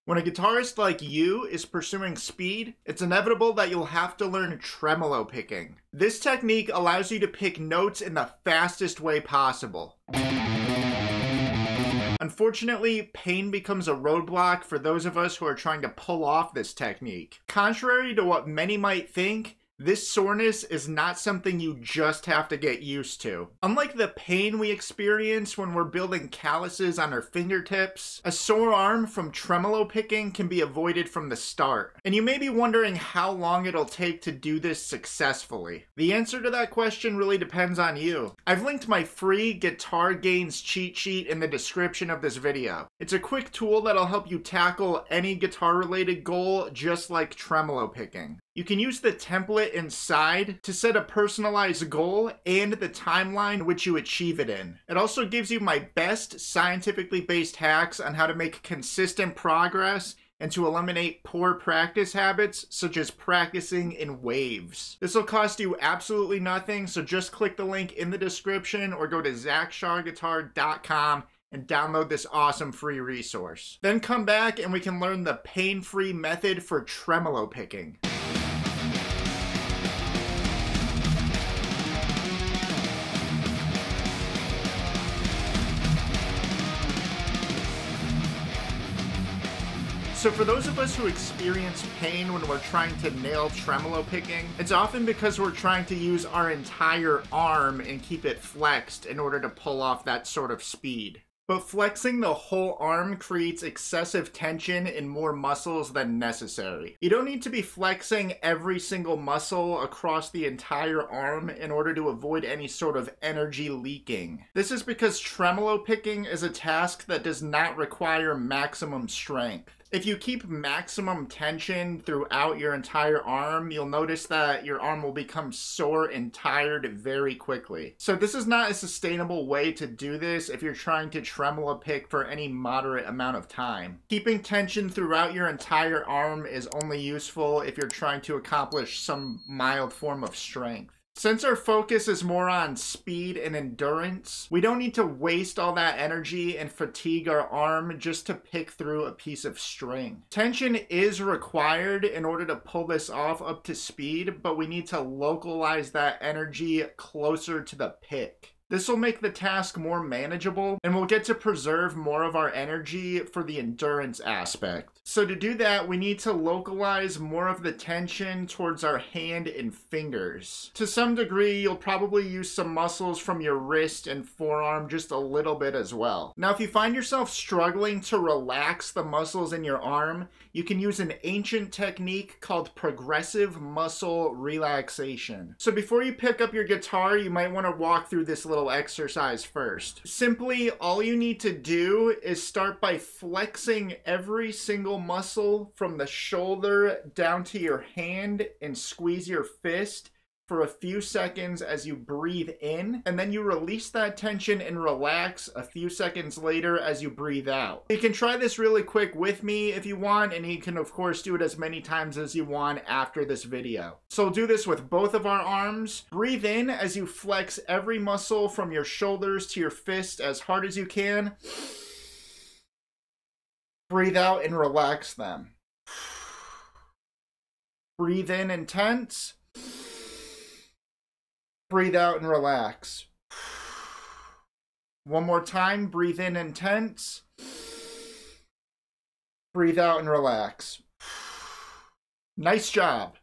When a guitarist like you is pursuing speed, it's inevitable that you'll have to learn tremolo picking. This technique allows you to pick notes in the fastest way possible. Unfortunately, pain becomes a roadblock for those of us who are trying to pull off this technique. Contrary to what many might think, this soreness is not something you just have to get used to. Unlike the pain we experience when we're building calluses on our fingertips, a sore arm from tremolo picking can be avoided from the start. And you may be wondering how long it'll take to do this successfully. The answer to that question really depends on you. I've linked my free guitar gains cheat sheet in the description of this video. It's a quick tool that'll help you tackle any guitar-related goal just like tremolo picking. You can use the template inside to set a personalized goal and the timeline which you achieve it in. It also gives you my best scientifically based hacks on how to make consistent progress and to eliminate poor practice habits such as practicing in waves. This will cost you absolutely nothing, so just click the link in the description or go to zachsharguitar.com and download this awesome free resource. Then come back and we can learn the pain-free method for tremolo picking. So for those of us who experience pain when we're trying to nail tremolo picking, it's often because we're trying to use our entire arm and keep it flexed in order to pull off that sort of speed. But flexing the whole arm creates excessive tension in more muscles than necessary. You don't need to be flexing every single muscle across the entire arm in order to avoid any sort of energy leaking. This is because tremolo picking is a task that does not require maximum strength. If you keep maximum tension throughout your entire arm, you'll notice that your arm will become sore and tired very quickly. So this is not a sustainable way to do this if you're trying to tremolo pick for any moderate amount of time. Keeping tension throughout your entire arm is only useful if you're trying to accomplish some mild form of strength. Since our focus is more on speed and endurance, we don't need to waste all that energy and fatigue our arm just to pick through a piece of string. Tension is required in order to pull this off up to speed, but we need to localize that energy closer to the pick. This will make the task more manageable, and we'll get to preserve more of our energy for the endurance aspect. So to do that, we need to localize more of the tension towards our hand and fingers. To some degree, you'll probably use some muscles from your wrist and forearm just a little bit as well. Now, if you find yourself struggling to relax the muscles in your arm, you can use an ancient technique called progressive muscle relaxation. So before you pick up your guitar, you might want to walk through this little exercise first. Simply, all you need to do is start by flexing every single muscle from the shoulder down to your hand and squeeze your fist for a few seconds as you breathe in, and then you release that tension and relax a few seconds later as you breathe out. You can try this really quick with me if you want, and you can of course do it as many times as you want after this video. So do this with both of our arms. Breathe in as you flex every muscle from your shoulders to your fist as hard as you can. Breathe out and relax them. Breathe in and tense. Breathe out and relax. One more time, breathe in and tense. Breathe out and relax. Nice job.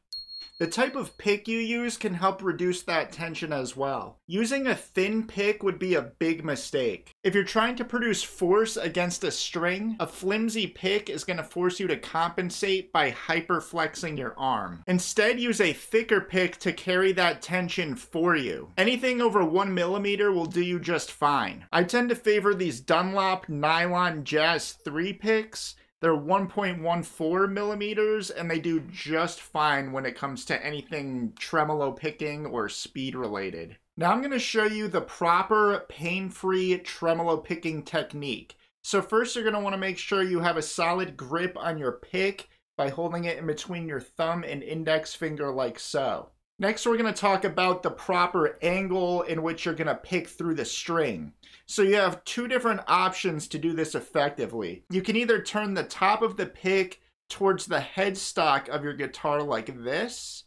The type of pick you use can help reduce that tension as well. Using a thin pick would be a big mistake. If you're trying to produce force against a string, a flimsy pick is going to force you to compensate by hyperflexing your arm. Instead, use a thicker pick to carry that tension for you. Anything over 1 millimeter will do you just fine. I tend to favor these Dunlop Nylon Jazz 3 picks. They're 1.14 millimeters, and they do just fine when it comes to anything tremolo picking or speed related. Now I'm going to show you the proper pain-free tremolo picking technique. So first you're going to want to make sure you have a solid grip on your pick by holding it in between your thumb and index finger like so. Next, we're going to talk about the proper angle in which you're going to pick through the string. So you have two different options to do this effectively. You can either turn the top of the pick towards the headstock of your guitar like this,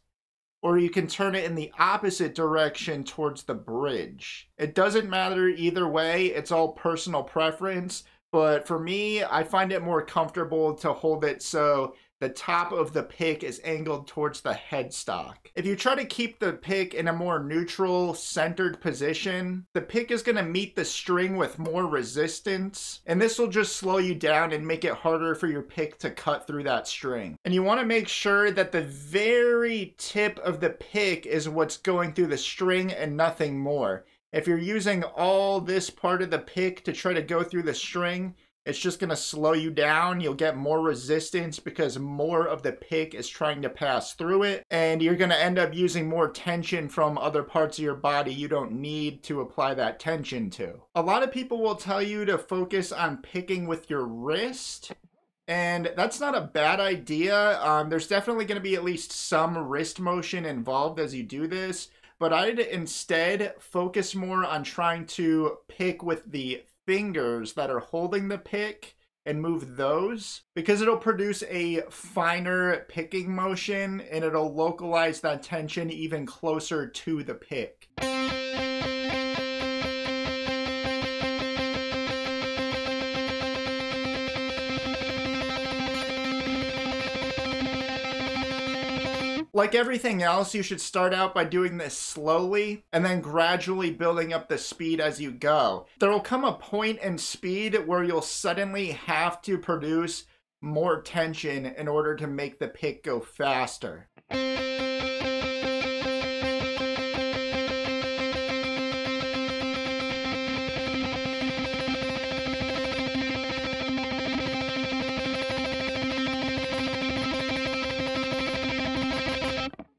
or you can turn it in the opposite direction towards the bridge. It doesn't matter either way, it's all personal preference, but for me, I find it more comfortable to hold it so the top of the pick is angled towards the headstock. If you try to keep the pick in a more neutral, centered position, the pick is going to meet the string with more resistance, and this will just slow you down and make it harder for your pick to cut through that string. And you want to make sure that the very tip of the pick is what's going through the string and nothing more. If you're using all this part of the pick to try to go through the string, it's just going to slow you down. You'll get more resistance because more of the pick is trying to pass through it. And you're going to end up using more tension from other parts of your body you don't need to apply that tension to. A lot of people will tell you to focus on picking with your wrist. And that's not a bad idea. There's definitely going to be at least some wrist motion involved as you do this. But I'd instead focus more on trying to pick with the fingers that are holding the pick and move those, because it'll produce a finer picking motion and it'll localize that tension even closer to the pick. Like everything else, you should start out by doing this slowly and then gradually building up the speed as you go. There will come a point in speed where you'll suddenly have to produce more tension in order to make the pick go faster.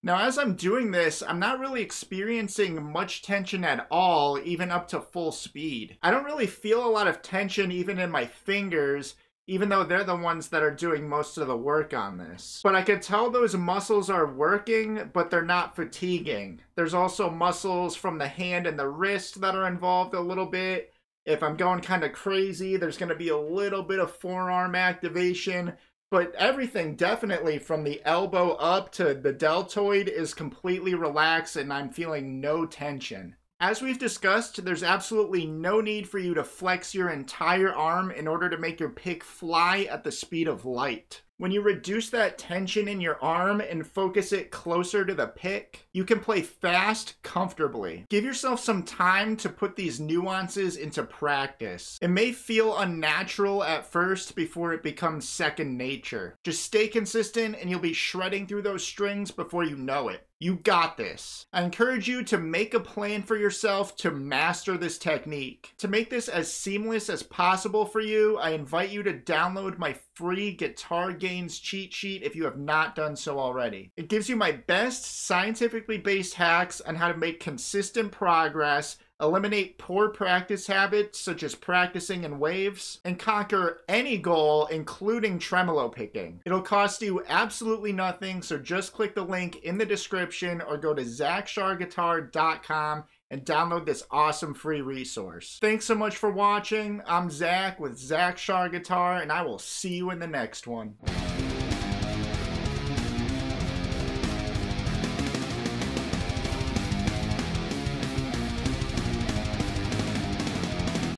Now, as I'm doing this, I'm not really experiencing much tension at all, even up to full speed. I don't really feel a lot of tension even in my fingers, even though they're the ones that are doing most of the work on this. But I can tell those muscles are working, but they're not fatiguing. There's also muscles from the hand and the wrist that are involved a little bit. If I'm going kind of crazy, there's going to be a little bit of forearm activation. But everything definitely from the elbow up to the deltoid is completely relaxed and I'm feeling no tension. As we've discussed, there's absolutely no need for you to flex your entire arm in order to make your pick fly at the speed of light. When you reduce that tension in your arm and focus it closer to the pick, you can play fast comfortably. Give yourself some time to put these nuances into practice. It may feel unnatural at first before it becomes second nature. Just stay consistent and you'll be shredding through those strings before you know it. You got this. I encourage you to make a plan for yourself to master this technique. To make this as seamless as possible for you, I invite you to download my free guitar gains cheat sheet if you have not done so already. It gives you my best scientifically based hacks on how to make consistent progress, eliminate poor practice habits such as practicing in waves, and conquer any goal including tremolo picking. It'll cost you absolutely nothing, so just click the link in the description or go to zachsharguitar.com and download this awesome free resource. Thanks so much for watching. I'm Zach with Zach Shar Guitar, and I will see you in the next one.